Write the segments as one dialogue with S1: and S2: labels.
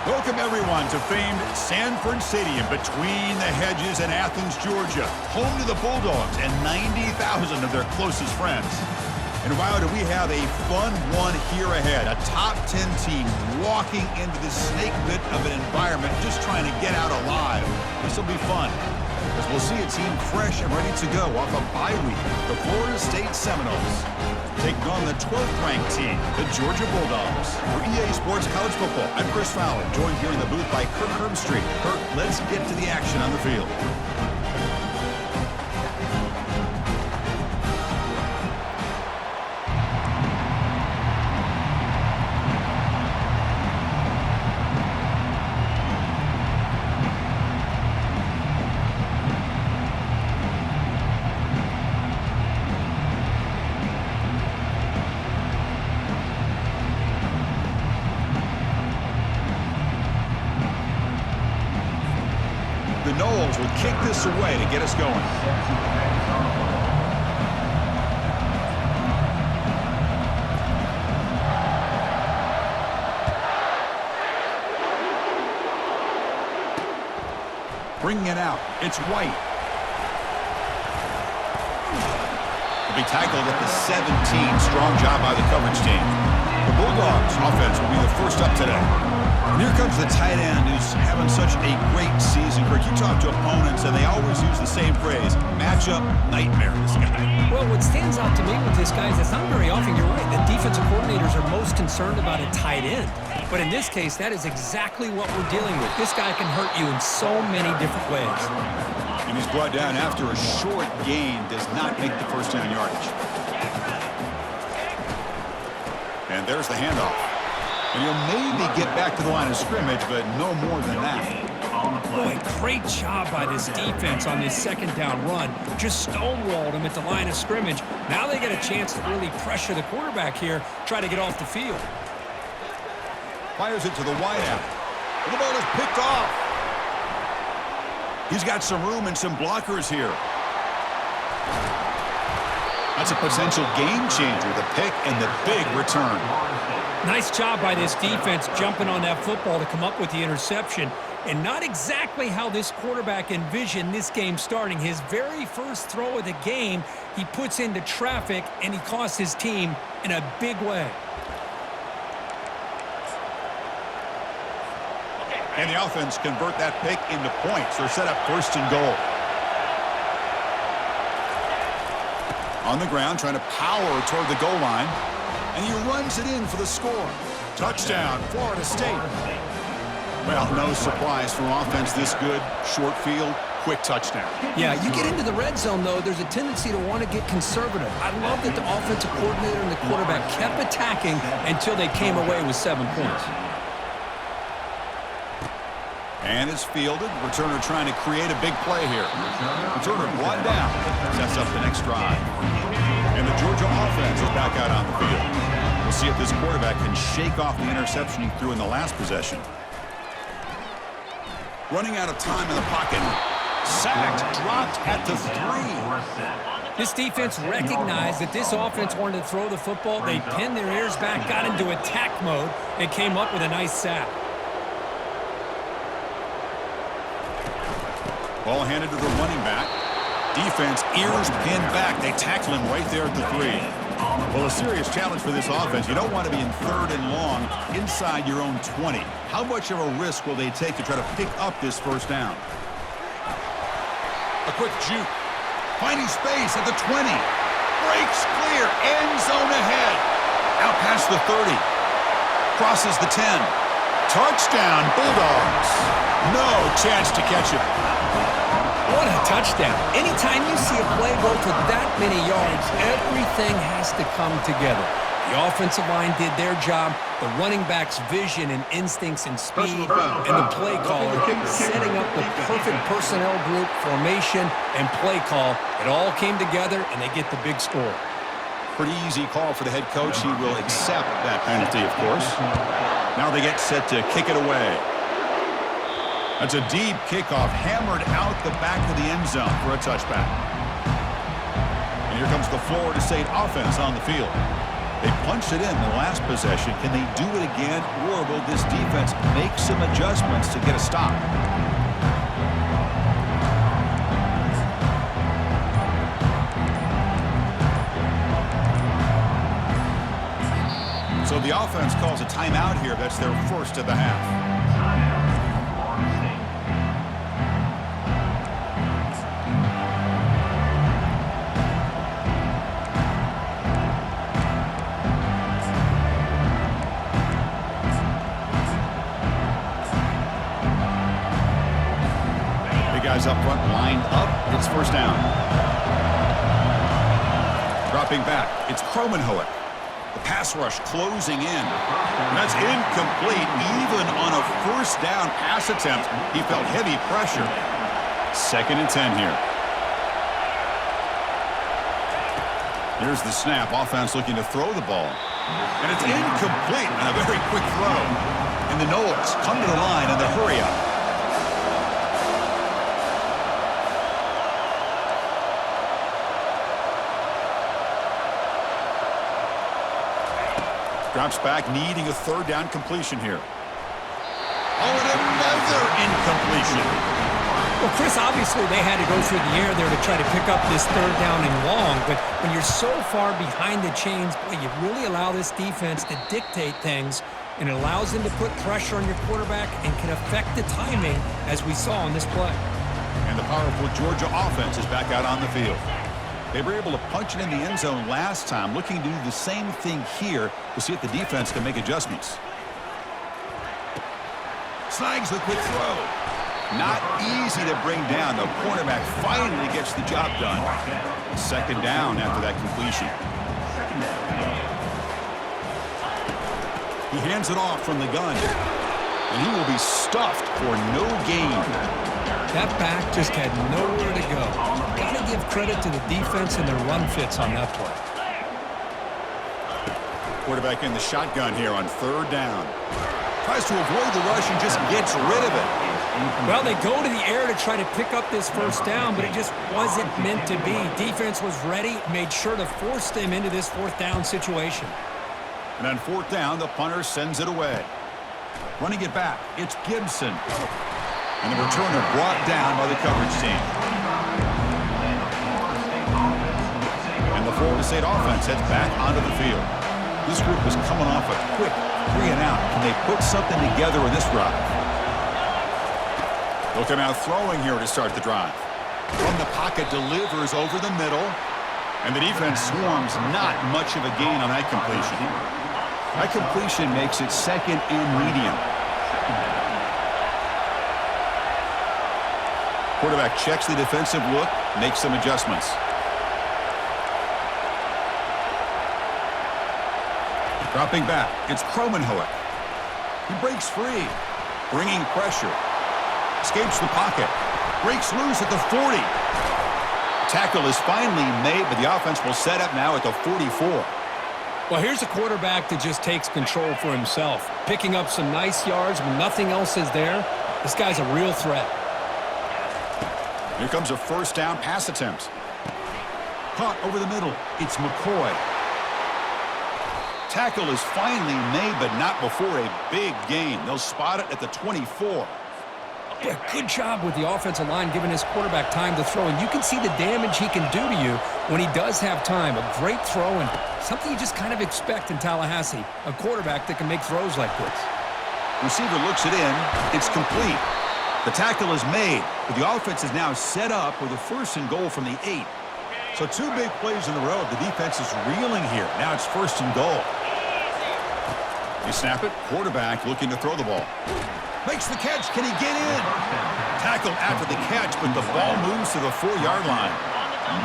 S1: Welcome, everyone, to famed Sanford Stadium between the hedges in Athens, Georgia, home to the Bulldogs and 90,000 of their closest friends. And wow, do we have a fun one here ahead. A top 10 team walking into this snake pit of an environment just trying to get out alive. This will be fun. as we'll see a team fresh and ready to go off a bye week. The Florida State Seminoles taking on the 12th-ranked team, the Georgia Bulldogs. For EA Sports College Football, I'm Chris Fowler, joined here in the booth by Kirk Herbstreit. Kirk, let's get to the action on the field. The Noles will kick this away to get us going. Bringing it out. It's White. Will be tackled at the 17. Strong job by the coverage team. The Bulldogs offense will be the first up today. And here comes the tight end who's having such a great season. Kirk, you talk to opponents, and they always use the same phrase, matchup nightmare, this guy.
S2: Well, what stands out to me with this guy is it's not very often, you're right, that defensive coordinators are most concerned about a tight end. But in this case, that is exactly what we're dealing with. This guy can hurt you in so many different ways.
S1: And he's brought down after a short gain, does not make the first down yardage. And there's the handoff. And he'll maybe get back to the line of scrimmage, but no more than that.
S2: Boy, great job by this defense on this second down run. Just stonewalled him at the line of scrimmage. Now they get a chance to really pressure the quarterback here, try to get off the field.
S1: Fires it to the wideout. And the ball is picked off. He's got some room and some blockers here. That's a potential game changer, the pick and the big return.
S2: Nice job by this defense jumping on that football to come up with the interception. And not exactly how this quarterback envisioned this game starting. His very first throw of the game, he puts into traffic, and he costs his team in a big way.
S1: And the offense convert that pick into points. They're set up first and goal. On the ground, trying to power toward the goal line. And he runs it in for the score. Touchdown, Florida State. Well, no surprise from offense this good. Short field, quick touchdown.
S2: Yeah, you get into the red zone, though, there's a tendency to want to get conservative. I love that the offensive coordinator and the quarterback kept attacking until they came away with 7 points.
S1: And it's fielded. Returner trying to create a big play here. Returner brought down. Sets up the next drive. And the Georgia offense is back out on the field. We'll see if this quarterback can shake off the interception he threw in the last possession. Running out of time in the pocket. Sacked, dropped at the 3.
S2: This defense recognized that this offense wanted to throw the football. They pinned their ears back, got into attack mode, and came up with a nice sack.
S1: Ball handed to the running back. Defense, ears pinned back. They tackle him right there at the 3. Well, a serious challenge for this offense. You don't want to be in 3rd and long inside your own 20. How much of a risk will they take to try to pick up this first down? A quick juke. Finding space at the 20. Breaks clear. End zone ahead. Out past the 30. Crosses the 10. Touchdown, Bulldogs. No chance to catch it.
S2: What a touchdown. Anytime you see a play go for that many yards, everything has to come together. The offensive line did their job, the running back's vision and instincts and speed, and the play caller setting up the perfect personnel group, formation, and play call. It all came together, and they get the big score.
S1: Pretty easy call for the head coach. He will accept that penalty, of course. Now they get set to kick it away. That's a deep kickoff, hammered out the back of the end zone for a touchback. And here comes the Florida State offense on the field. They punched it in the last possession. Can they do it again, or will this defense make some adjustments to get a stop? So the offense calls a timeout here. That's their first of the half. Guys up front lined up. It's first down. Dropping back, it's Kromenhoek. The pass rush closing in. And that's incomplete. Even on a first down pass attempt, he felt heavy pressure. 2nd and 10 here. Here's the snap. Offense looking to throw the ball. And it's incomplete on a very quick throw. And the Noles come to the line in the hurry-up. Drops back, needing a 3rd down completion here. Oh, and another incompletion.
S2: Well, Chris, obviously they had to go through the air there to try to pick up this 3rd down and long, but when you're so far behind the chains, boy, you really allow this defense to dictate things, and it allows them to put pressure on your quarterback and can affect the timing, as we saw in this play.
S1: And the powerful Georgia offense is back out on the field. They were able to punch it in the end zone last time, looking to do the same thing here to see if the defense can make adjustments. Snags the quick throw. Not easy to bring down. The cornerback finally gets the job done. 2nd down after that completion. He hands it off from the gun. And he will be stuffed for no gain.
S2: That back just had nowhere to go. Got to give credit to the defense and their run fits on that play.
S1: Quarterback in the shotgun here on 3rd down. Tries to avoid the rush and just gets rid of it.
S2: Well, they go to the air to try to pick up this 1st down, but it just wasn't meant to be. Defense was ready, made sure to force them into this 4th down situation.
S1: And on 4th down, the punter sends it away. Running it back, it's Gibson. And the returner brought down by the coverage team. And the Florida State offense heads back onto the field. This group is coming off a quick 3 and out. Can they put something together in this drive? Looking out throwing here to start the drive. From the pocket, delivers over the middle. And the defense swarms, not much of a gain on that completion. That completion makes it 2nd and medium. Quarterback checks the defensive look, makes some adjustments. Dropping back, it's Kromenhoek. He breaks free, bringing pressure. Escapes the pocket, breaks loose at the 40. Tackle is finally made, but the offense will set up now at the 44.
S2: Well, here's a quarterback that just takes control for himself, picking up some nice yards when nothing else is there. This guy's a real threat.
S1: Here comes a 1st down pass attempt. Caught over the middle. It's McCoy. Tackle is finally made, but not before a big gain. They'll spot it at the 24.
S2: Yeah, good job with the offensive line giving his quarterback time to throw, and you can see the damage he can do to you when he does have time. A great throw and something you just kind of expect in Tallahassee, a quarterback that can make throws like this.
S1: Receiver looks it in. It's complete. The tackle is made, but the offense is now set up with a 1st and goal from the 8. So 2 big plays in a row. The defense is reeling here. Now it's 1st and goal. They snap it. Quarterback looking to throw the ball. Makes the catch. Can he get in? Tackled after the catch, but the ball moves to the 4-yard line.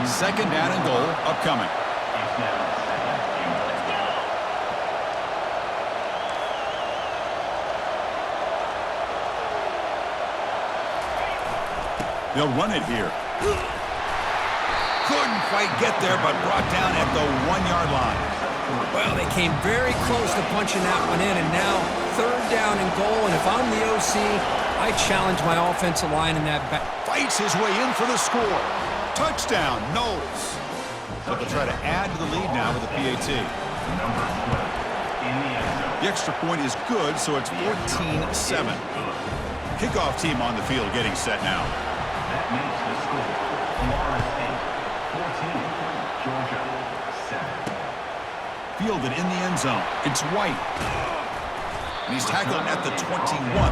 S1: 2nd down and goal upcoming. They'll run it here. Couldn't quite get there, but brought down at the 1-yard line.
S2: Well, they came very close to punching that one in, and now 3rd down and goal, and if I'm the OC, I challenge my offensive line in that back.
S1: Fights his way in for the score. Touchdown, Noles. But they'll try to add to the lead now with a PAT. The extra point is good, so it's 14-7. Kickoff team on the field getting set now.
S3: That makes the score. Florida State 14, Georgia 7.
S1: Fielded in the end zone. It's White. And he's tackled at the 21.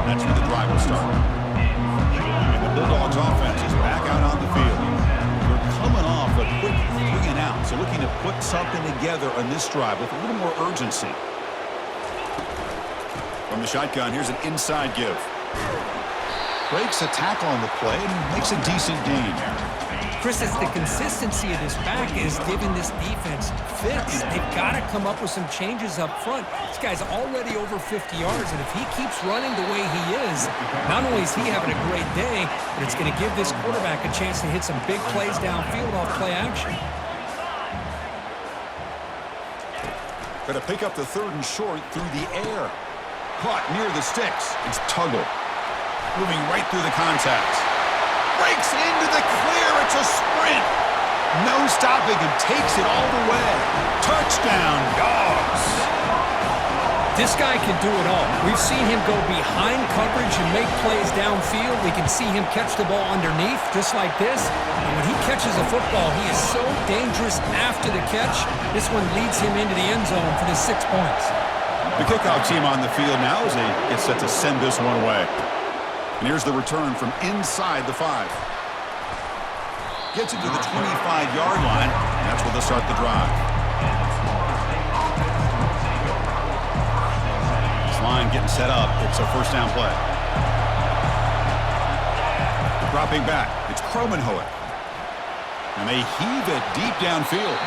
S1: That's where the drive will start. And the Bulldogs offense is back out on the field. They're coming off a quick 3 and out, so looking to put something together on this drive with a little more urgency. From the shotgun, here's an inside give. Breaks a tackle on the play and makes a decent gain.
S2: Chris, it's the consistency of this back is giving this defense fits. They've got to come up with some changes up front. This guy's already over 50 yards, and if he keeps running the way he is, not only is he having a great day, but it's going to give this quarterback a chance to hit some big plays downfield off play action.
S1: Going to pick up the 3rd and short through the air. Caught near the sticks. It's Tuggle. Moving right through the contact. Breaks into the clear. It's a sprint. No stopping him. Takes it all the way. Touchdown, Dogs.
S2: This guy can do it all. We've seen him go behind coverage and make plays downfield. We can see him catch the ball underneath just like this. And when he catches a football, he is so dangerous after the catch. This one leads him into the end zone for the 6 points.
S1: The kickoff team on the field now as they get set to send this one away. And here's the return from inside the 5. Gets it to the 25-yard line, and that's where they'll start the drive. This line getting set up. It's a first down play. Dropping back, it's Kromenhoek. And they heave it deep downfield.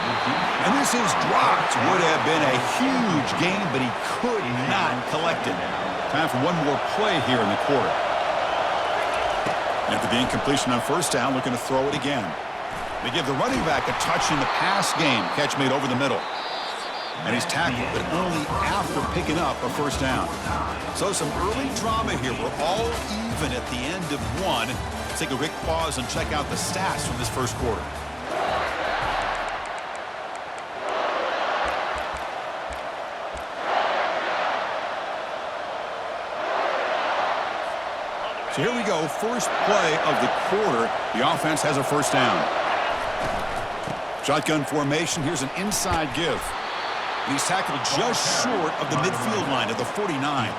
S1: And this is dropped. Would have been a huge gain, but he could not collect it. Time for one more play here in the quarter. And after the incompletion on first down, looking to throw it again. They give the running back a touch in the pass game. Catch made over the middle. And he's tackled, but only after picking up a first down. So some early drama here. We're all even at the end of one. Let's take a quick pause and check out the stats from this first quarter. So here we go, first play of the quarter. The offense has a first down. Shotgun formation, here's an inside give. And he's tackled just short of the midfield line at the 49.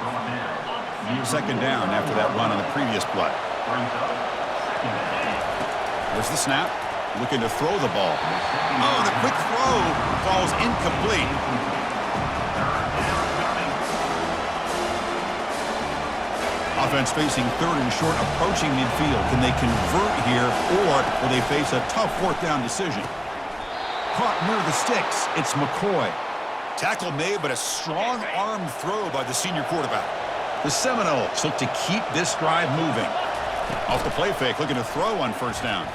S1: Second down after that run on the previous play. There's the snap, looking to throw the ball. Oh, the quick throw falls incomplete. Offense facing 3rd and short, approaching midfield. Can they convert here, or will they face a tough 4th down decision? Caught near the sticks. It's McCoy. Tackle made, but a strong arm throw by the senior quarterback. The Seminoles look to keep this drive moving. Off the play fake, looking to throw on first down.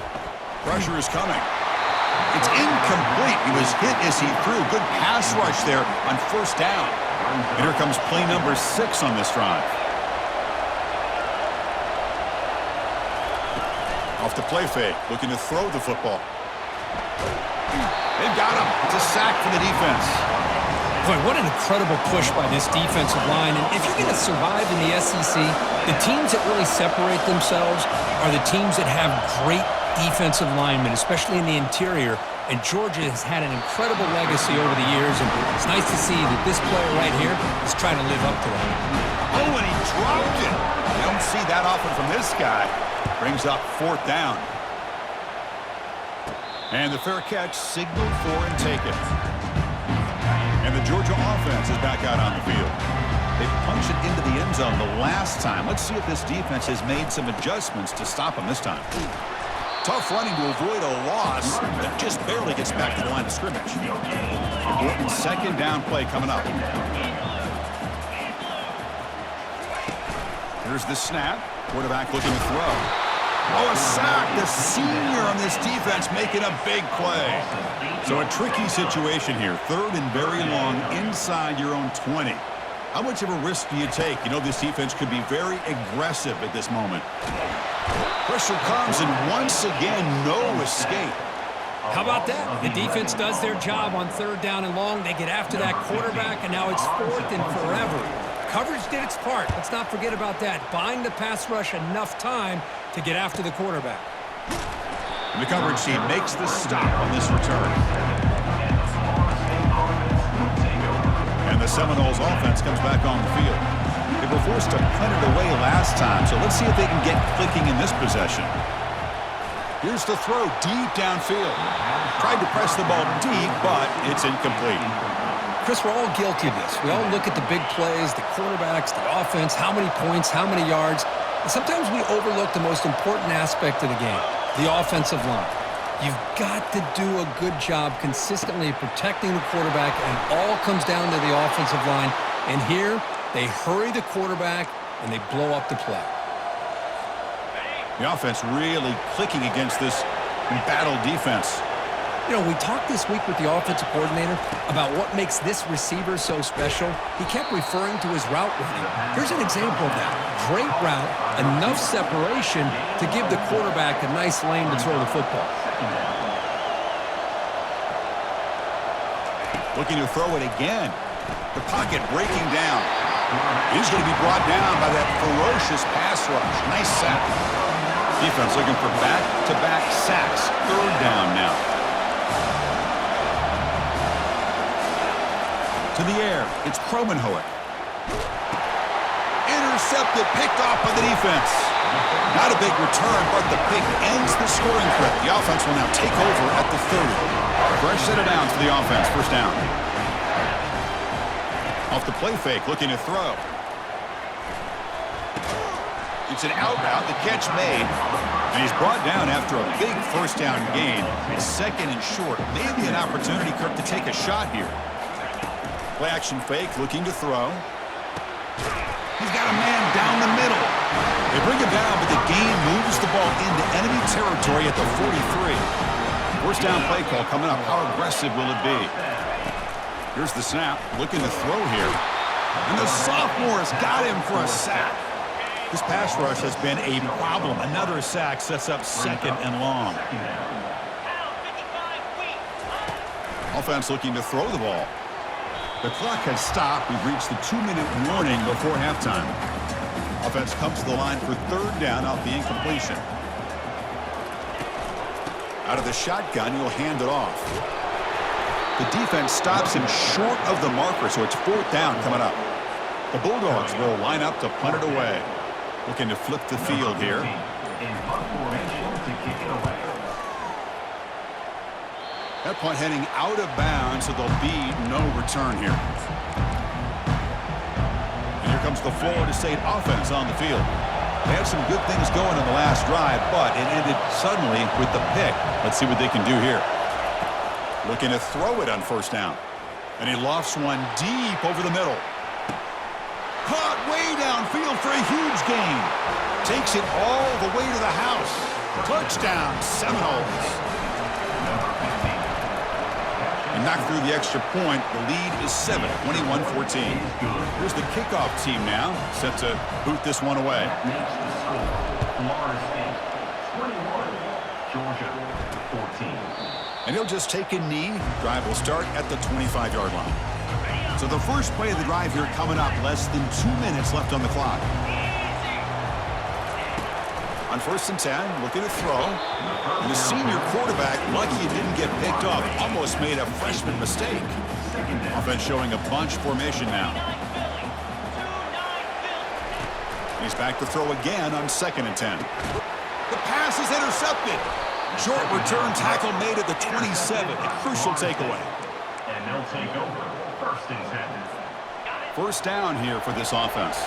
S1: Pressure is coming. It's incomplete. He was hit as he threw. Good pass rush there on first down. And here comes play number 6 on this drive. Off the play fake, looking to throw the football. They've got him. It's a sack for the defense.
S2: Boy, what an incredible push by this defensive line. And if you're going to survive in the SEC, the teams that really separate themselves are the teams that have great defensive linemen, especially in the interior. And Georgia has had an incredible legacy over the years, and it's nice to see that this player right here is trying to live up to that.
S1: Oh, and he dropped it. You don't see that often from this guy. Brings up 4th down. And the fair catch signaled for and taken. And the Georgia offense is back out on the field. They punched it into the end zone the last time. Let's see if this defense has made some adjustments to stop them this time. Tough running to avoid a loss, but just barely gets back to the line of scrimmage. Important 2nd down play coming up. Here's the snap. Quarterback looking to throw. Oh, a sack. The senior on this defense making a big play. So a tricky situation here. 3rd and very long inside your own 20. How much of a risk do you take? You know this defense could be very aggressive at this moment. Pressure comes, and once again, no escape.
S2: How about that? The defense does their job on 3rd down and long. They get after that quarterback, and now it's 4th and forever. Coverage did its part. Let's not forget about that. Buying the pass rush enough time to get after the quarterback.
S1: And the coverage team makes the stop on this return. And the Seminoles offense comes back on the field. They were forced to punt it away last time, so let's see if they can get clicking in this possession. Here's the throw deep downfield. Tried to press the ball deep, but it's incomplete.
S2: Chris, we're all guilty of this. We all look at the big plays, the quarterbacks, the offense, how many points, how many yards. And sometimes we overlook the most important aspect of the game, the offensive line. You've got to do a good job consistently protecting the quarterback, and it all comes down to the offensive line. And here, they hurry the quarterback, and they blow up the play.
S1: The offense really clicking against this embattled defense.
S2: You know, we talked this week with the offensive coordinator about what makes this receiver so special. He kept referring to his route running. Here's an example of that. Great route, enough separation to give the quarterback a nice lane to throw the football.
S1: Looking to throw it again. The pocket breaking down. He's going to be brought down by that ferocious pass rush. Nice sack. Defense looking for back-to-back sacks. Third down now. To the air, it's Kromenhoek. Intercepted, picked off by the defense. Not a big return, but the pick ends the scoring threat. The offense will now take over at the 30. Fresh set of downs for the offense, first down. Off the play fake, looking to throw. It's an out route, the catch made. And he's brought down after a big first down gain. It's second and short. Maybe an opportunity, Kirk, to take a shot here. Play action fake, looking to throw. He's got a man down the middle. They bring him down, but the gain moves the ball into enemy territory at the 43. First down play call coming up. How aggressive will it be? Here's the snap, looking to throw here. And the sophomore has got him for a sack. This pass rush has been a problem. Another sack sets up second and long. Offense looking to throw the ball. The clock has stopped. We've reached the 2-minute warning before halftime. Offense comes to the line for third down off the incompletion. Out of the shotgun, he'll hand it off. The defense stops him short of the marker, so it's fourth down coming up. The Bulldogs will line up to punt it away. Looking to flip the field here. That punt heading out of bounds, so there'll be no return here. And here comes the Florida State offense on the field. They had some good things going in the last drive, but it ended suddenly with the pick. Let's see what they can do here. Looking to throw it on first down. And he lofts one deep over the middle. Caught way downfield for a huge gain. Takes it all the way to the house. Touchdown, Seminoles. And knocked through the extra point. The lead is 7, 21-14. Here's the kickoff team now, set to boot this one away.
S3: Florida State 21, Georgia 14.
S1: And he'll just take a knee. Drive will start at the 25-yard line. So the first play of the drive here coming up, less than 2 minutes left on the clock. On first and 10, looking to throw. And the senior quarterback, lucky he didn't get picked off, almost made a freshman mistake. Offense showing a bunch formation now. He's back to throw again on second and 10. The pass is intercepted. Short return tackle made at the 27. A crucial takeaway.
S3: And they'll take over first and 10.
S1: First down here for this offense.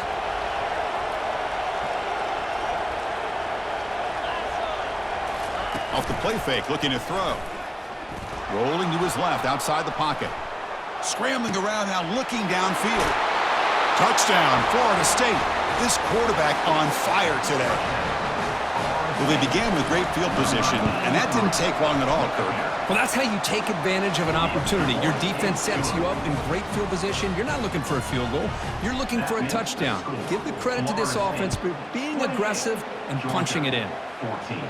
S1: Off the play fake, looking to throw. Rolling to his left, outside the pocket. Scrambling around now, looking downfield. Touchdown, Florida State. This quarterback on fire today. Well, they began with great field position, and that didn't take long at all, Kirk.
S2: Well, that's how you take advantage of an opportunity. Your defense sets you up in great field position. You're not looking for a field goal. You're looking for a touchdown. Give the credit to this offense for being aggressive and punching it in.
S3: 14.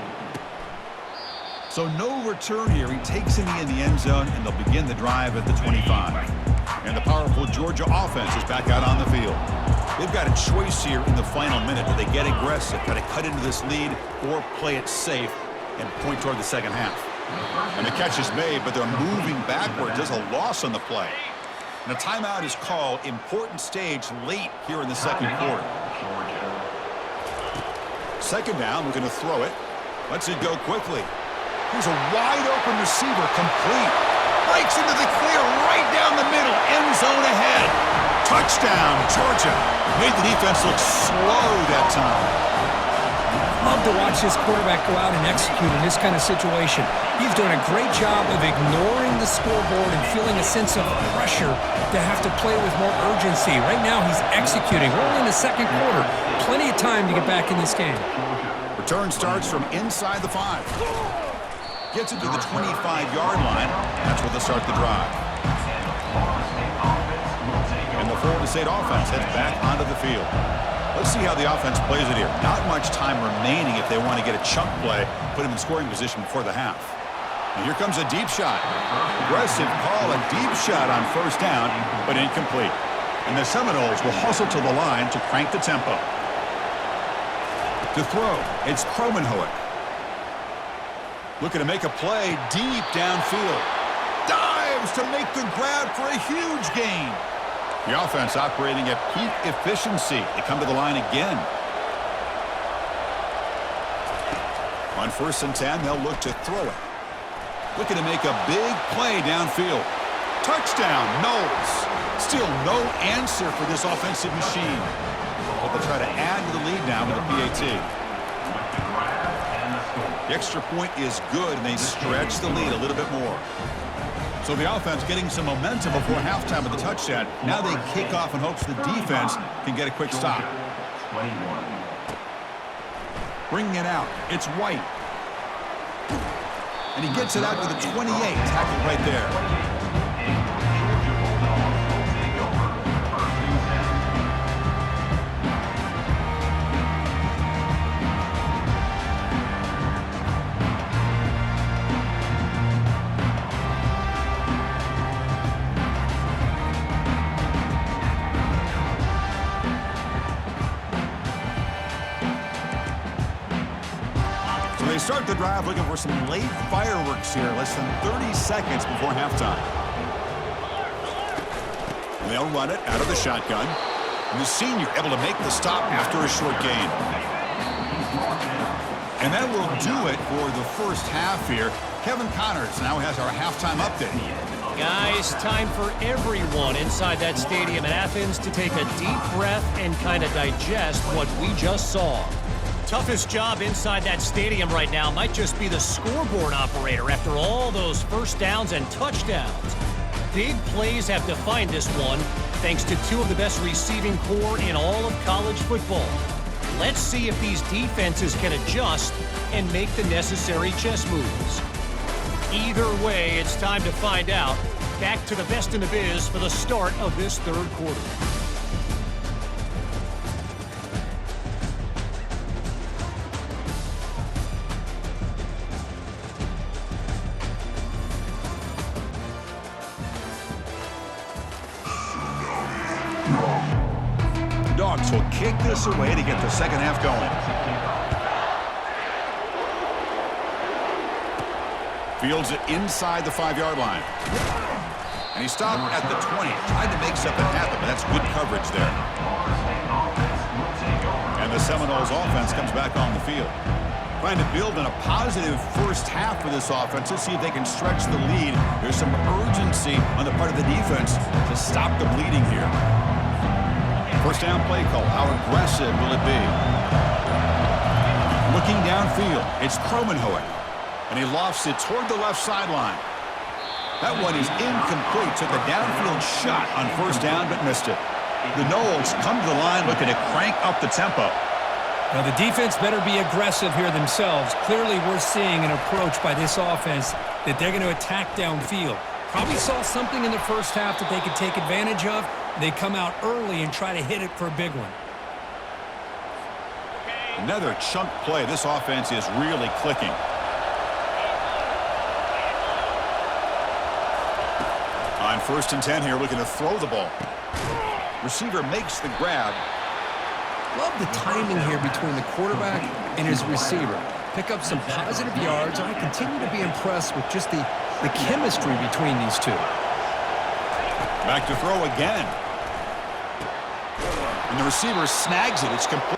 S1: So no return here. He takes it in the end zone, and they'll begin the drive at the 25. And the powerful Georgia offense is back out on the field. They've got a choice here in the final minute. Do they get aggressive, try to cut into this lead, or play it safe and point toward the second half? And the catch is made, but they're moving backwards. There's a loss on the play. And a timeout is called. Important stage late here in the second quarter. Second down, we're going to throw it. Lets it go quickly. Here's a wide open receiver, complete. Breaks into the clear right down the middle. End zone ahead. Touchdown, Georgia. Made the defense look slow that time.
S2: Love to watch this quarterback go out and execute in this kind of situation. He's doing a great job of ignoring the scoreboard and feeling a sense of pressure to have to play with more urgency. Right now, he's executing. We're only in the second quarter. Plenty of time to get back in this game.
S1: Return starts from inside the 5. Gets it to the 25-yard line. That's where they start the drive. And the Florida State offense heads back onto the field. Let's see how the offense plays it here. Not much time remaining if they want to get a chunk play, put him in scoring position before the half. And here comes a deep shot. Aggressive call, a deep shot on first down, but incomplete. And the Seminoles will hustle to the line to crank the tempo. To throw, it's Kromenhoek. Looking to make a play deep downfield. Dives to make the grab for a huge gain. The offense operating at peak efficiency. They come to the line again. On 1st and 10, they'll look to throw it. Looking to make a big play downfield. Touchdown, Knowles. Still no answer for this offensive machine. But they'll try to add to the lead now with the PAT. The extra point is good, and they stretch the lead a little bit more. So the offense getting some momentum before halftime with the touchdown. Now they kick off in hopes the defense can get a quick stop. Bringing it out. It's White. And he gets it out to the 28. Tackled right there. They start the drive looking for some late fireworks here, less than 30 seconds before halftime. They'll run it out of the shotgun. And the senior able to make the stop after a short gain. And that will do it for the first half here. Kevin Connors now has our halftime update.
S4: Guys, time for everyone inside that stadium in Athens to take a deep breath and kind of digest what we just saw. Toughest job inside that stadium right now might just be the scoreboard operator after all those first downs and touchdowns. Big plays have defined this one thanks to two of the best receiving corps in all of college football. Let's see if these defenses can adjust and make the necessary chess moves. Either way, it's time to find out. Back to the best in the biz for the start of this third quarter.
S1: Dogs will kick this away to get the second half going. Fields it inside the 5-yard line. And he stopped at the 20. Tried to make something happen, but that's good coverage there. And the Seminoles offense comes back on the field. Trying to build in a positive first half for this offense. Let's see if they can stretch the lead. There's some urgency on the part of the defense to stop the bleeding here. First down play call. How aggressive will it be? Looking downfield, it's Kromenhoek. And he lofts it toward the left sideline. That one is incomplete. Took a downfield shot on first down, but missed it. The Noles come to the line looking to crank up the tempo.
S2: Now, the defense better be aggressive here themselves. Clearly, we're seeing an approach by this offense that they're going to attack downfield. Probably saw something in the first half that they could take advantage of. They come out early and try to hit it for a big one.
S1: Another chunk play. This offense is really clicking. On 1st and 10 here, looking to throw the ball. Receiver makes the grab.
S2: Love the timing here between the quarterback and his receiver. Pick up some positive yards, and I continue to be impressed with just the chemistry between these two.
S1: Back to throw again. And the receiver snags it. It's complete.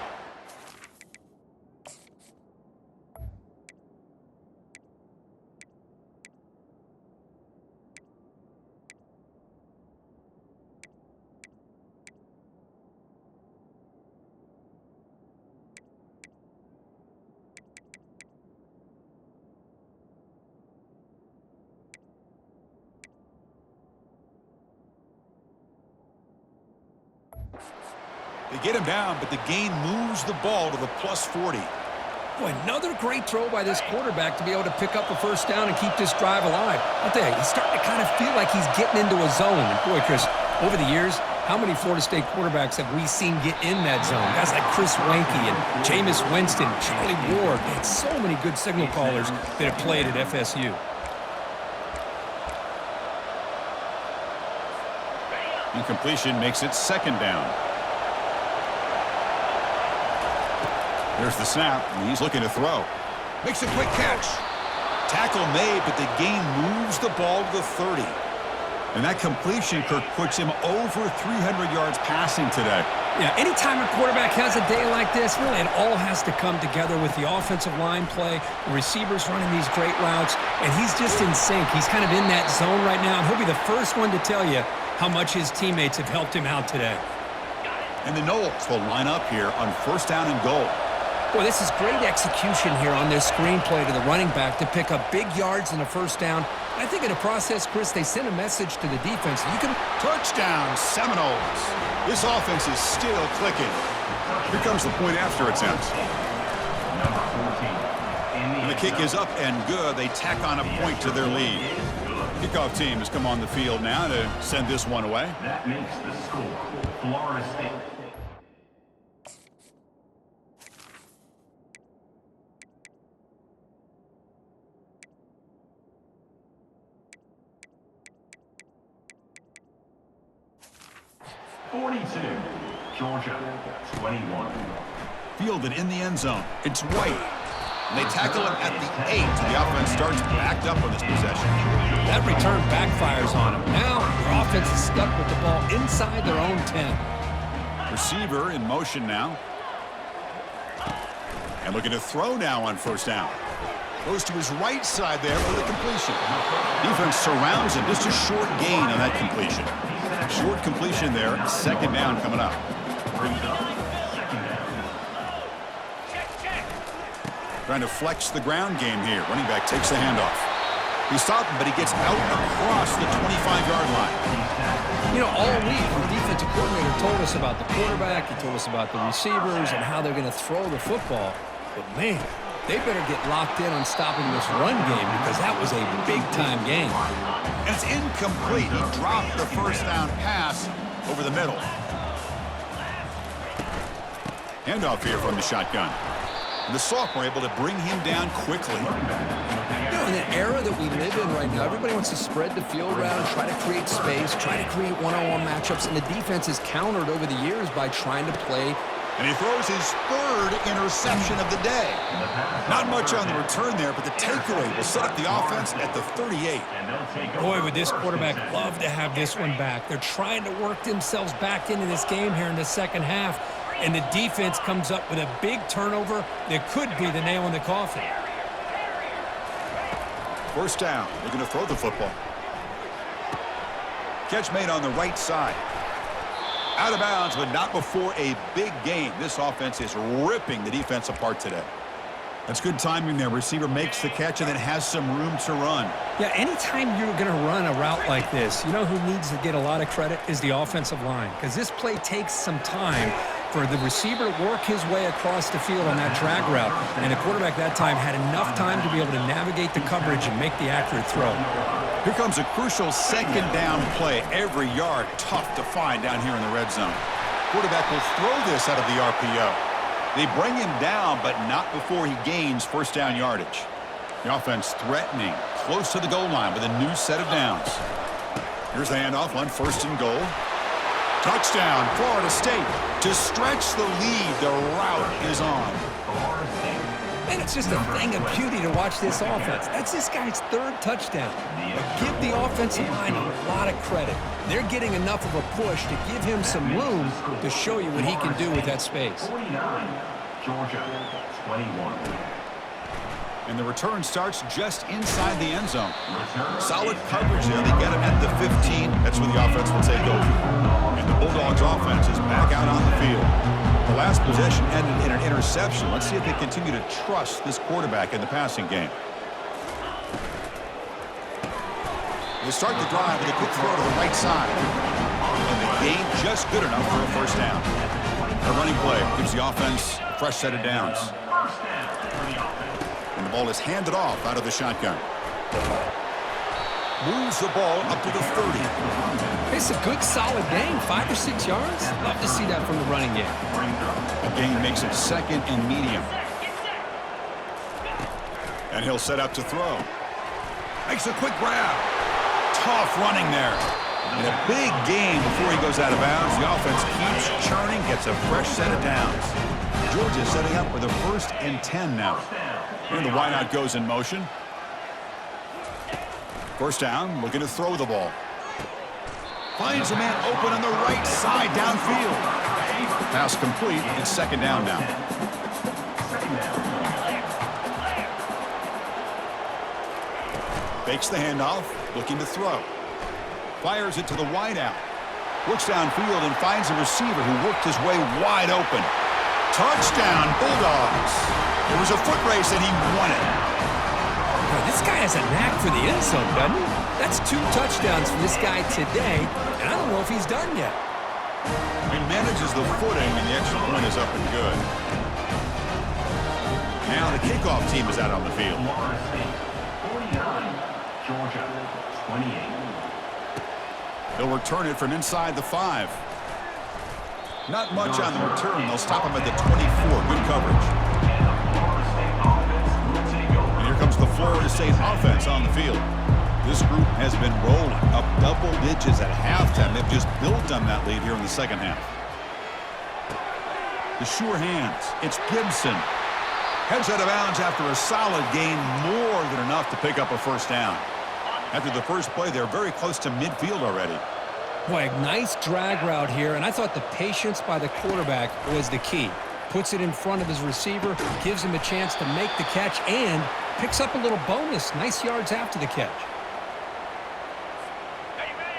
S1: They get him down, but the gain moves the ball to the +40.
S2: Boy, another great throw by this quarterback to be able to pick up a first down and keep this drive alive. I'll tell you, he's starting to kind of feel like he's getting into a zone. And boy, Chris, over the years, how many Florida State quarterbacks have we seen get in that zone? Guys like Chris Weinke and Jameis Winston, Charlie Ward. They had so many good signal callers that have played at FSU.
S1: Incompletion makes it second down. There's the snap, and he's looking to throw. Makes a quick catch. Tackle made, but the gain moves the ball to the 30. And that completion, Kirk, puts him over 300 yards passing today.
S2: Yeah, anytime a quarterback has a day like this, really it all has to come together with the offensive line play, the receivers running these great routes, and he's just in sync. He's kind of in that zone right now, and he'll be the first one to tell you how much his teammates have helped him out today.
S1: And the Noles will line up here on first down and goal.
S2: Boy, this is great execution here on this screenplay to the running back to pick up big yards and a first down. I think in the process, Chris, they sent a message to the defense. You can
S1: Touchdown, Seminoles. This offense is still clicking. Here comes the point after attempt.
S3: Number 14.
S1: And the kick is up and good. They tack on a point to their lead. Kickoff team has come on the field now to send this one away.
S3: That makes the score. Florida State. Georgia, 21.
S1: Fielded in the end zone. It's White. And they tackle him at the 8. The offense starts backed up on this possession.
S2: That return backfires on them. Now their offense is stuck with the ball inside their own 10.
S1: Receiver in motion now. And looking to throw now on first down. Goes to his right side there for the completion. Defense surrounds him. Just a short gain on that completion. Short completion there. Second down coming up. Trying to flex the ground game here. Running back takes the handoff. He's stopping, but he gets out across the 25-yard line.
S2: You know, all week, the defensive coordinator told us about the quarterback. He told us about the receivers and how they're going to throw the football. But, man, they better get locked in on stopping this run game because that was a big-time game.
S1: And it's incomplete. He dropped the first down pass over the middle. Handoff here from the shotgun. And the sophomore able to bring him down quickly.
S2: You know, in the era that we live in right now, everybody wants to spread the field around, try to create space, try to create one-on-one matchups, and the defense is countered over the years by trying to play.
S1: And he throws his third interception of the day. Not much on the return there, but the takeaway will set up the offense at the 38.
S2: Boy, would this quarterback love to have this one back. They're trying to work themselves back into this game here in the second half, and the defense comes up with a big turnover that could be the nail in the coffin.
S1: First down. Looking to throw the football. Catch made on the right side. Out of bounds, but not before a big gain. This offense is ripping the defense apart today. That's good timing there. Receiver makes the catch and then has some room to run.
S2: Yeah, anytime you're going to run a route like this, you know who needs to get a lot of credit is the offensive line, because this play takes some time for the receiver to work his way across the field on that drag route, and the quarterback that time had enough time to be able to navigate the coverage and make the accurate throw.
S1: Here comes a crucial second down play. Every yard tough to find down here in the red zone. Quarterback will throw this out of the RPO. They bring him down, but not before he gains first down yardage. The offense threatening, close to the goal line with a new set of downs. Here's the handoff on first and goal. Touchdown, Florida State. To stretch the lead, the route is on.
S2: And it's just a thing of beauty to watch this offense. That's this guy's third touchdown. But give the offensive line a lot of credit. They're getting enough of a push to give him some room to show you what he can do with that space.
S3: 49, Georgia, 21.
S1: And the return starts just inside the end zone. Solid coverage there. They get him at the 15. That's where the offense will take over. And the Bulldogs offense is back out on the field. The last possession ended in an interception. Let's see if they continue to trust this quarterback in the passing game. They start the drive with a quick throw to the right side. And the gain just good enough for a first down. running play gives the offense a fresh set of downs.
S3: First down for the offense.
S1: And the ball is handed off out of the shotgun. Moves the ball up to the 30.
S2: It's a good, solid gain. 5 or 6 yards. Love to see that from the running game.
S1: The gain makes it second and medium. And he'll set up to throw. Makes a quick grab. Tough running there. And a big gain before he goes out of bounds. The offense keeps churning, gets a fresh set of downs. Georgia setting up with a 1st and 10 now. And the wideout goes in motion. First down, looking to throw the ball. Finds a man open on the right side downfield. Pass complete. It's second down now. Fakes the handoff, looking to throw. Fires it to the wideout. Looks downfield and finds a receiver who worked his way wide open. Touchdown, Bulldogs. It was a foot race and he won it.
S2: Boy, this guy has a knack for the end zone, doesn't he? That's 2 touchdowns for this guy today, and I don't know if he's done yet.
S1: He manages the footing and the extra point is up and good. Now the kickoff team is out on the field.
S3: 49, Georgia 28.
S1: They'll return it from inside the 5. Not much on the return. They'll stop him at the 24. Good coverage. And here comes the Florida State offense on the field. This group has been rolling up double digits at halftime. They've just built on that lead here in the second half. The sure hands. It's Gibson. Heads out of bounds after a solid gain, more than enough to pick up a first down. After the first play, they're very close to midfield already.
S2: Boy, a nice drag route here, and I thought the patience by the quarterback was the key. Puts it in front of his receiver, gives him a chance to make the catch, and picks up a little bonus. Nice yards after the catch.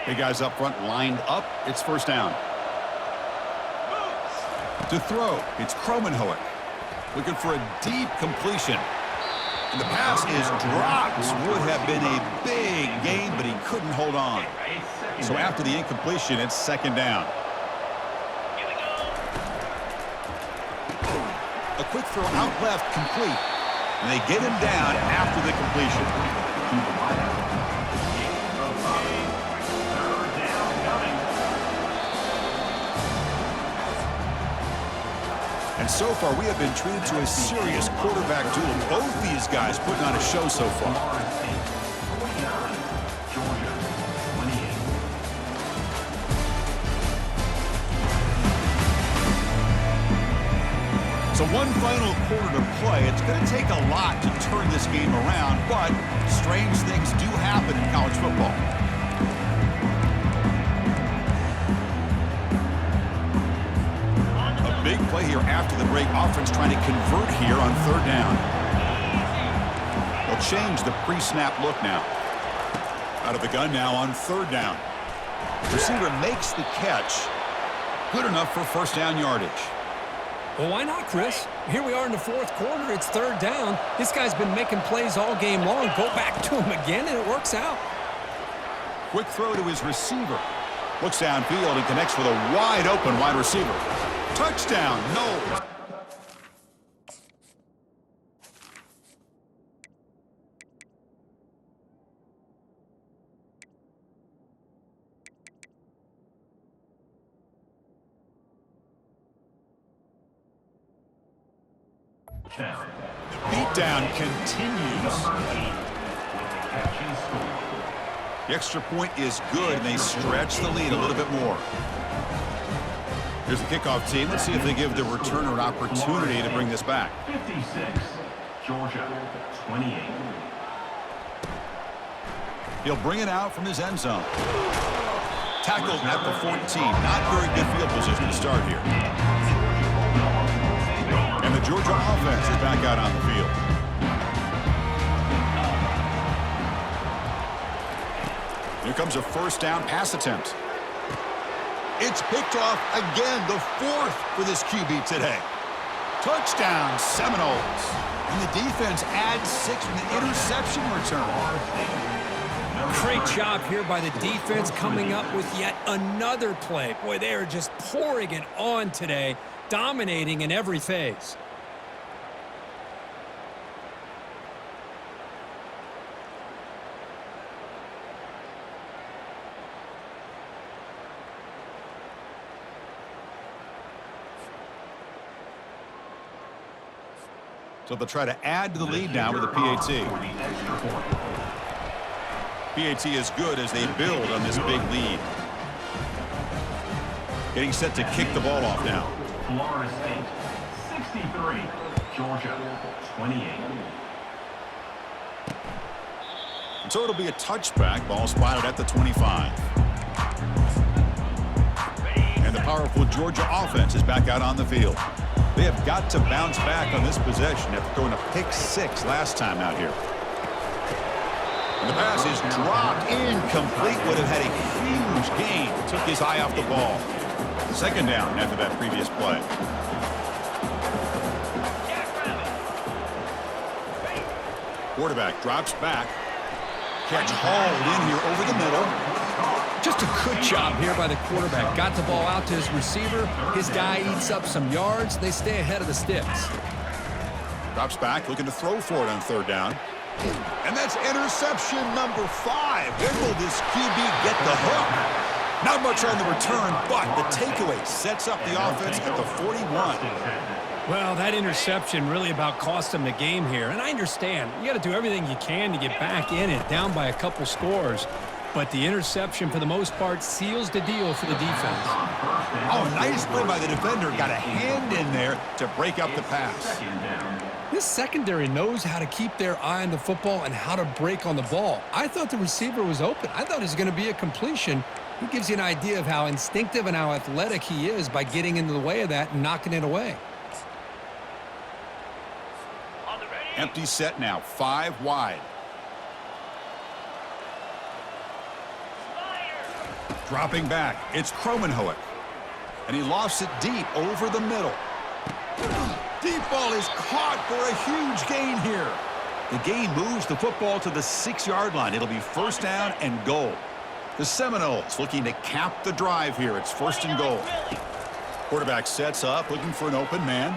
S1: Big guys up front lined up. It's first down. To throw, it's Kromenhoek. Looking for a deep completion. And the pass is dropped. Would have been a big gain, but he couldn't hold on. So after the incompletion, it's second down. A quick throw out left, complete. And they get him down after the completion. And so far, we have been treated to a serious quarterback duel. Both these guys putting on a show so far. So one final quarter to play. It's going to take a lot to turn this game around, but strange things do happen in college football. Big play here after the break. Offense trying to convert here on third down. They'll change the pre-snap look now. Out of the gun now on third down. Receiver makes the catch. Good enough for first down yardage.
S2: Well, why not, Chris? Here we are in the fourth quarter. It's third down. This guy's been making plays all game long. Go back to him again, and it works out.
S1: Quick throw to his receiver. Looks downfield and connects with a wide open wide receiver. Touchdown, Knowles. Beatdown continues. The extra point is good, and they stretch the lead a little bit more. Here's the kickoff team. Let's see if they give the returner an opportunity to bring this back.
S3: 56, Georgia 28.
S1: He'll bring it out from his end zone. Tackled at the 14. Not very good field position to start here. And the Georgia offense is back out on the field. Here comes a first down pass attempt. It's picked off again, the 4th for this QB today. Touchdown, Seminoles. And the defense adds 6 from the interception return.
S2: Great job here by the defense coming up with yet another play. Boy, they are just pouring it on today, dominating in every phase.
S1: So they'll try to add to the lead now with a PAT. PAT is good as they build on this big lead. Getting set to kick the ball off now.
S3: Florida State, 63. Georgia, 28.
S1: And so it'll be a touchback. Ball spotted at the 25. And the powerful Georgia offense is back out on the field. They have got to bounce back on this possession after throwing a pick 6 last time out here. And the pass is dropped incomplete. Would have had a huge gain. Took his eye off the ball. Second down after that previous play. Quarterback drops back. Catch hauled in here over the middle.
S2: Just a good job here by the quarterback. Got the ball out to his receiver. His guy eats up some yards. They stay ahead of the sticks.
S1: Drops back, looking to throw for it on third down. And that's interception number 5. When will this QB get the hook? Not much on the return, but the takeaway sets up the offense at the 41.
S2: Well, that interception really about cost him the game here. And I understand. You got to do everything you can to get back in it, down by a couple scores. But the interception, for the most part, seals the deal for the defense.
S1: Oh, nice play by the defender. Got a hand in there to break up the pass.
S2: This secondary knows how to keep their eye on the football and how to break on the ball. I thought the receiver was open. I thought it was going to be a completion. It gives you an idea of how instinctive and how athletic he is by getting into the way of that and knocking it away.
S1: Empty set now, 5 wide. Dropping back, it's Kromenhoek. And he lofts it deep over the middle. Deep ball is caught for a huge gain here. The gain moves the football to the 6-yard line. It'll be first down and goal. The Seminoles looking to cap the drive here. It's first and goal. Quarterback sets up, looking for an open man.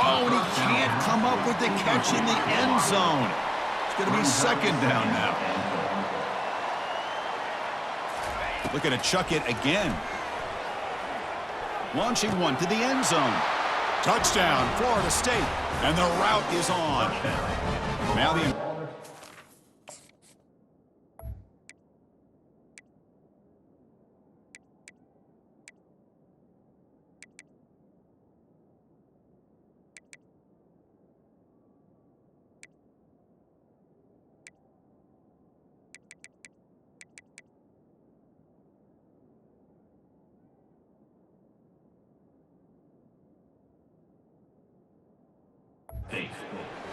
S1: Oh, and he can't come up with the catch in the end zone. It's going to be second down now. Looking to chuck it again. Launching one to the end zone. Touchdown, Florida State. And the route is on. Now the...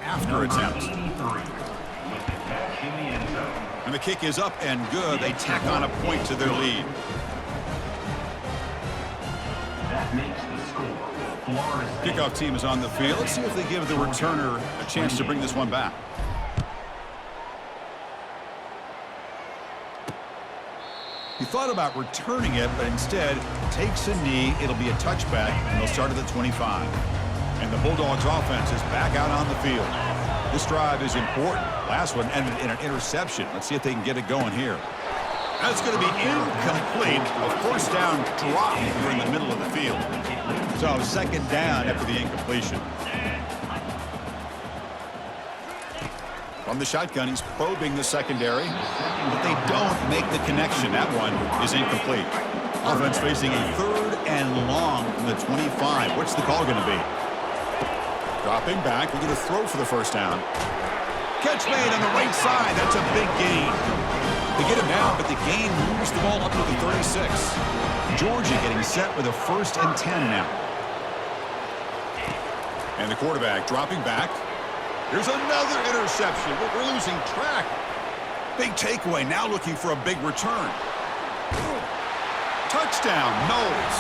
S1: after attempt. And the kick is up and good. They tack on a point to their lead.
S3: That makes the score. Florida State.
S1: Kickoff team is on the field. Let's see if they give the returner a chance to bring this one back. He thought about returning it, but instead takes a knee. It'll be a touchback, and they'll start at the 25. And the Bulldogs offense is back out on the field. This drive is important. Last one ended in an interception. Let's see if they can get it going here. That's going to be incomplete. A first down drop here in the middle of the field. So second down after the incompletion. From the shotgun, he's probing the secondary, but they don't make the connection. That one is incomplete. Offense facing a third and long from the 25. What's the call going to be? Dropping back, we're going to throw for the first down. Catch made on the right side. That's a big gain. They get him down, but the gain moves the ball up to the 36. Georgia getting set with a 1st and 10 now. And the quarterback dropping back. Here's another interception. We're losing track. Big takeaway, now looking for a big return. Touchdown, Knowles.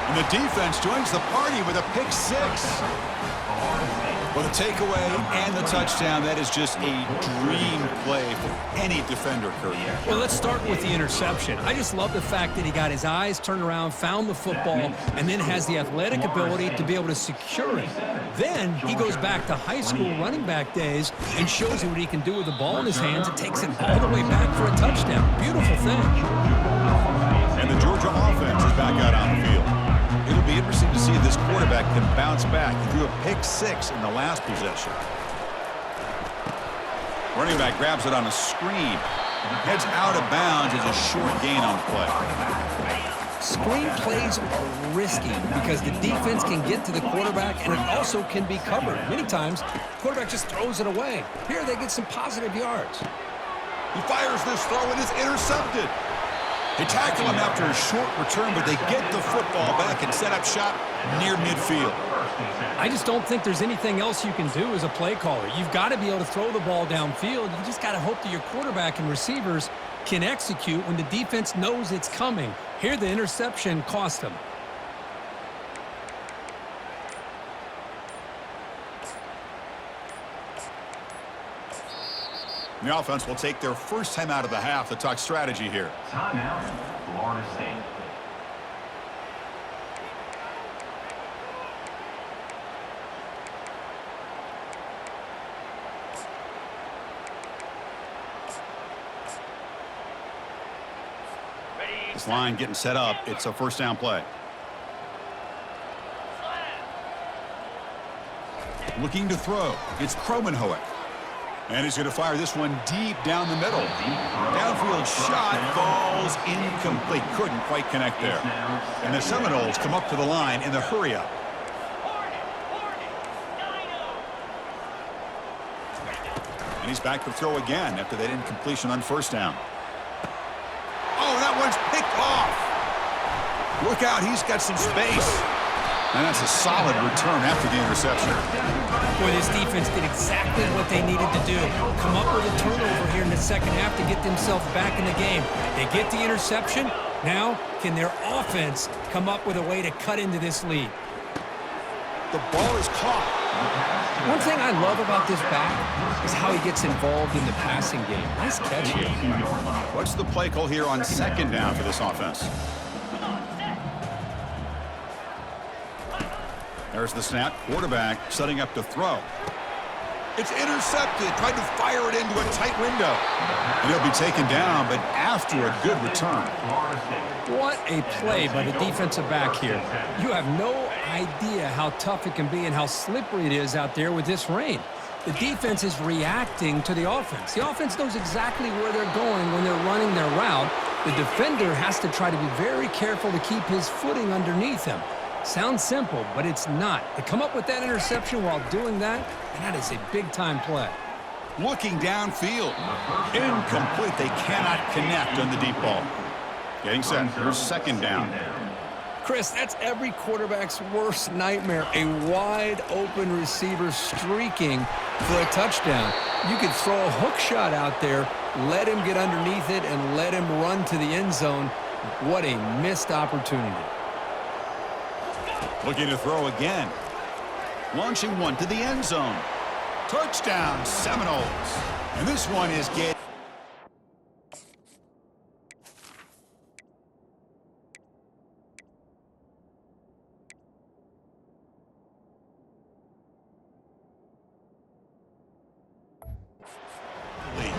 S1: And the defense joins the party with a pick six. Well, the takeaway and the touchdown, that is just a dream play for any defender, Kurt.
S2: Well, let's start with the interception. I just love the fact that he got his eyes turned around, found the football, and then has the athletic ability to be able to secure it. Then he goes back to high school running back days and shows you what he can do with the ball in his hands and takes it all the way back for a touchdown. Beautiful thing.
S1: And the Georgia offense is back out on the field. It'll be interesting to see if this quarterback can bounce back. He threw a pick six in the last possession. Running back grabs it on a screen. Heads out of bounds as a short gain on the play.
S2: Screen plays are risky because the defense can get to the quarterback and it also can be covered. Many times, the quarterback just throws it away. Here they get some positive yards.
S1: He fires this throw and is intercepted. They tackle him after a short return, but they get the football back and set up shop near midfield.
S2: I just don't think there's anything else you can do as a play caller. You've got to be able to throw the ball downfield. You just got to hope that your quarterback and receivers can execute when the defense knows it's coming. Here, the interception cost them.
S1: The offense will take their first time out of the half to talk strategy here.
S3: Timeout, Florida State.
S1: This line getting set up. It's a first down play. Looking to throw. It's Kromenhoek. And he's going to fire this one deep down the middle. Downfield shot falls incomplete. Couldn't quite connect there. And the Seminoles come up to the line in the hurry-up. And he's back to throw again after that incompletion on first down. Oh, that one's picked off. Look out, he's got some space. And that's a solid return after the interception.
S2: Boy, this defense did exactly what they needed to do. Come up with a turnover here in the second half to get themselves back in the game. They get the interception. Now, can their offense come up with a way to cut into this lead?
S1: The ball is caught.
S2: One thing I love about this back is how he gets involved in the passing game. Nice catch here.
S1: What's the play call here on second down for this offense? There's the snap. Quarterback setting up to throw. It's intercepted. Tried to fire it into a tight window. And he'll be taken down, but after a good return.
S2: What a play by the defensive back here. You have no idea how tough it can be and how slippery it is out there with this rain. The defense is reacting to the offense. The offense knows exactly where they're going when they're running their route. The defender has to try to be very careful to keep his footing underneath him. Sounds simple, but it's not. To come up with that interception while doing that, and that is a big-time play.
S1: Looking downfield. Incomplete. They cannot connect on the deep ball. Getting set. Here's second down.
S2: Chris, that's every quarterback's worst nightmare. A wide-open receiver streaking for a touchdown. You could throw a hook shot out there, let him get underneath it, and let him run to the end zone. What a missed opportunity.
S1: Looking to throw again. Launching one to the end zone. Touchdown, Seminoles. And this one is getting... lead.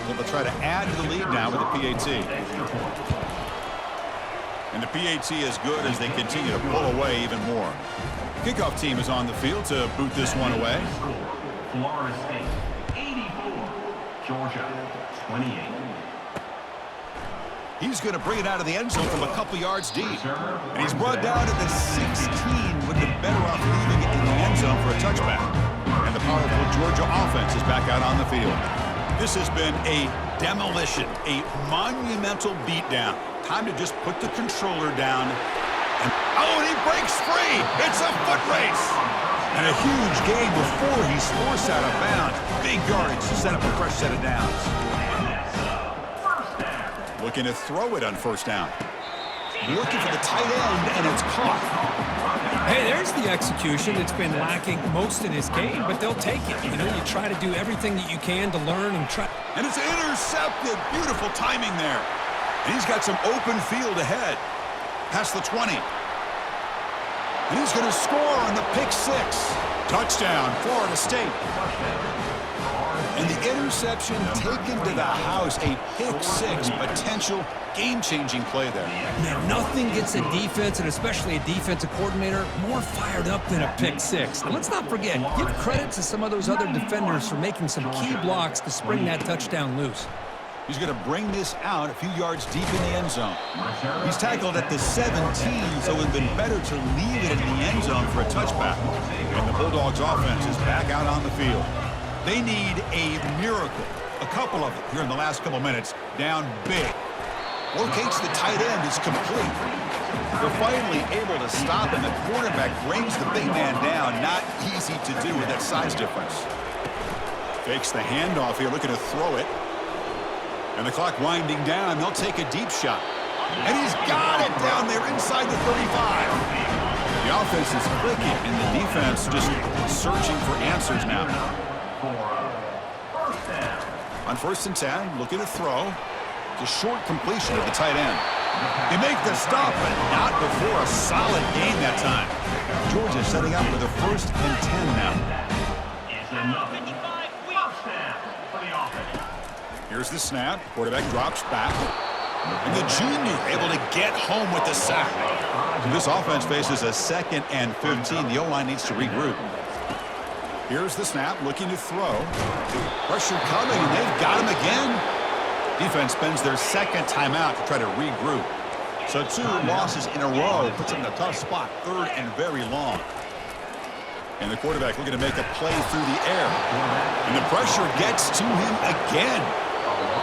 S1: So they'll try to add to the lead now with the PAT. And the PAT is good as they continue to pull away even more. Kickoff team is on the field to boot this one away.
S3: Florida State 84, Georgia 28.
S1: He's going to bring it out of the end zone from a couple yards deep. And he's brought down to the 16. Would have been better off leaving it in the end zone for a touchback. And the powerful Georgia offense is back out on the field. This has been a demolition, a monumental beatdown. Time to just put the controller down. And he breaks free. It's a foot race. And a huge gain before he's forced out of bounds. Big yardage to set up a fresh set of downs. Looking to throw it on first down. looking for the tight end, and it's caught.
S2: Hey, there's the execution that's been lacking most in his game, but they'll take it. You know, you try to do everything that you can to learn and try.
S1: And it's intercepted. Beautiful timing there. And he's got some open field ahead. Past the 20. And he's going to score on the pick six. Touchdown, Florida State. And the interception taken to the house. A pick six. Potential game-changing play there.
S2: Man, nothing gets a defense, and especially a defensive coordinator, more fired up than a pick six. And let's not forget, give credit to some of those other defenders for making some key blocks to spring that touchdown loose.
S1: He's going to bring this out a few yards deep in the end zone. He's tackled at the 17, so it would have been better to leave it in the end zone for a touchback. And the Bulldogs offense is back out on the field. They need a miracle. A couple of them here in the last couple minutes, down big. Locates the tight end, is complete. They're finally able to stop, and the quarterback brings the big man down. Not easy to do with that size difference. Fakes the handoff here, looking to throw it. And the clock winding down, they'll take a deep shot. And he's got it down there inside the 35. The offense is clicking, and the defense just searching for answers now. On 1st and 10, looking to throw. The short completion of the tight end. They make the stop, but not before a solid gain that time. Georgia setting up with a 1st and 10 now. Here's the snap. Quarterback drops back. And the junior able to get home with the sack. So this offense faces a 2nd and 15. The O-line needs to regroup. Here's the snap, looking to throw. Pressure coming, and they've got him again. Defense spends their 2nd timeout to try to regroup. So 2 losses in a row puts them in a tough spot. 3rd and very long. And the quarterback looking to make a play through the air. And the pressure gets to him again.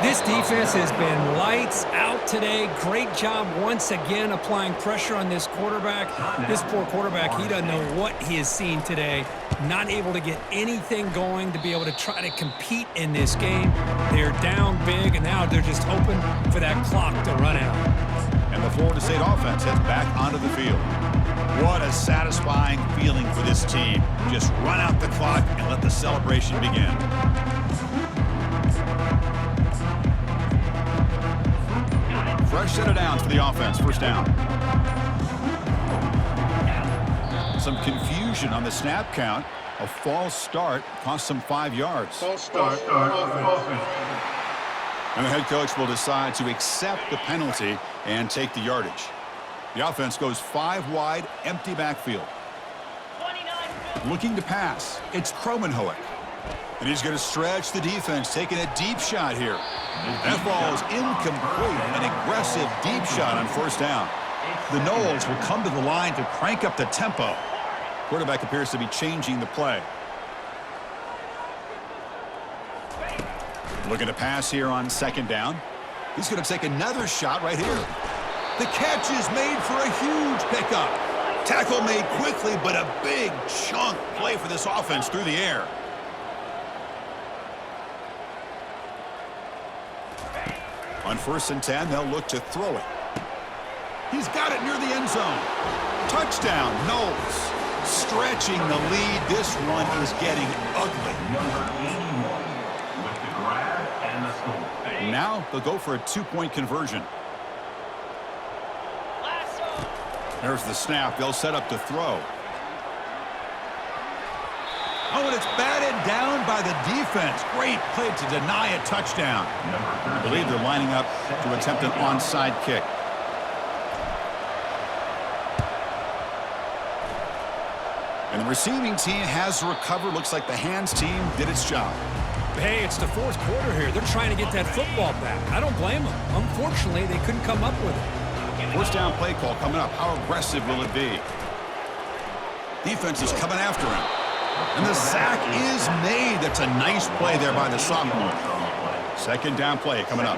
S2: This defense has been lights out today. Great job once again applying pressure on this quarterback. This poor quarterback, he doesn't know what he has seen today. Not able to get anything going to be able to try to compete in this game. They're down big, and now they're just hoping for that clock to run out.
S1: And the Florida State offense heads back onto the field. What a satisfying feeling for this team. Just run out the clock and let the celebration begin. Fresh set of downs for the offense. 1st down. Some confusion on the snap count. A false start cost them 5 yards.
S5: False start.
S1: And the head coach will decide to accept the penalty and take the yardage. The offense goes 5 wide, empty backfield. Looking to pass. It's Kromenhoek. And he's going to stretch the defense, taking a deep shot here. That ball is incomplete. An aggressive deep shot on 1st down. The Noles will come to the line to crank up the tempo. Quarterback appears to be changing the play. Looking to pass here on 2nd down. He's going to take another shot right here. The catch is made for a huge pickup. Tackle made quickly, but a big chunk play for this offense through the air. On 1st and 10, they'll look to throw it. He's got it near the end zone. Touchdown, Noles. Stretching the lead. This one is getting ugly. Now they'll go for a 2-point conversion. There's the snap. They'll set up to throw. Oh, and it's batted down by the defense. Great play to deny a touchdown. I believe they're lining up to attempt an onside kick. And the receiving team has recovered. Looks like the hands team did its job.
S2: Hey, it's the 4th quarter here. They're trying to get that football back. I don't blame them. Unfortunately, they couldn't come up with it.
S1: 1st down play call coming up. How aggressive will it be? Defense is coming after him. And the sack is made. That's a nice play there by the sophomore. 2nd down play coming up.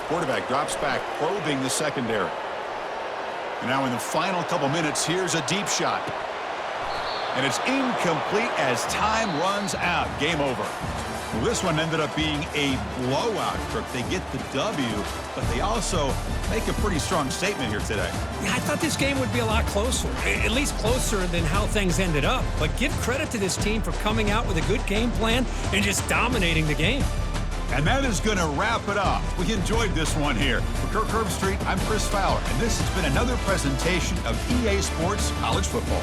S1: Quarterback drops back, probing the secondary. And now in the final couple minutes, here's a deep shot. And it's incomplete as time runs out. Game over. Well, this one ended up being a blowout, Kirk. They get the W, but they also make a pretty strong statement here today.
S2: Yeah, I thought this game would be a lot closer, at least closer than how things ended up. But give credit to this team for coming out with a good game plan and just dominating the game.
S1: And that is going to wrap it up. We enjoyed this one here. For Kirk Herbstreit, I'm Chris Fowler, and this has been another presentation of EA Sports College Football.